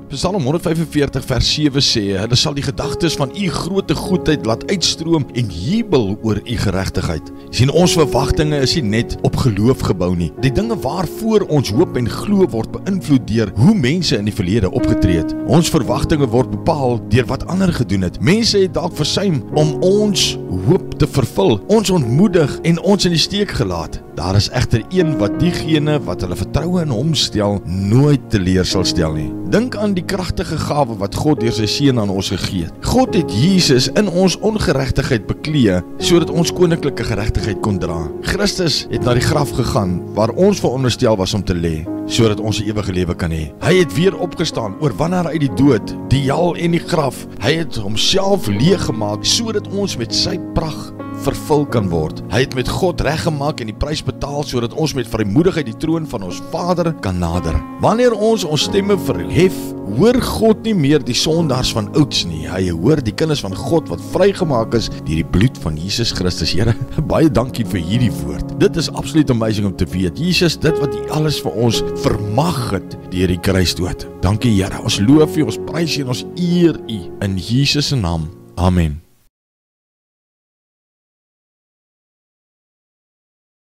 Psalm 145 vers 7 sê, hulle sal die gedagtes van u groote goedheid laat uitstroom en jubel oor u geregtigheid. Sien, ons verwagtinge is nie net op geloof gebou nie. Die dinge waarvoor ons hoop en glo word beïnvloed deur hoe mense in die verlede opgetree het. Ons verwagtinge word bepaal deur wat ander gedoen het. Mense het dalk versuim om ons hoop te vervul, ons ontmoedig en ons in die steek gelaat. Daar is egter een wat diegene wat hulle vertroue in hom stel, nooit teleur sal stel nie. Dink aan die kragtige gawe wat God deur sy seun aan ons gegee het. God het Jesus in ons ongeregtigheid beklee, sodat ons koninklike geregtigheid kon dra. Christus het na die graf gegaan, waar ons veronderstel was om te lê, sodat ons 'n ewige lewe kan hê. Hy het weer opgestaan, oorwinnaar uit die dood, die hel en die graf. Hy het homself leeg gemaak, sodat ons met sy pragt vervul kan word. Hy het met God reggemaak en die prys betaal, sodat ons met vrymoedigheid die troon van ons Vader kan nader. Wanneer ons stemme verhef, hoor God nie meer die sondaars van ouds nie. Hy hoor die kinders van God wat vrygemaak is deur die bloed van Jesus Christus. Here, baie dankie vir hierdie woord. Dit is absoluut amazing om te weet. Jesus, dit wat U alles vir ons vermag het deur die kruisdood. Dankie Here, ons loof U, ons prys U en ons eer U in Jesus se naam. Amen.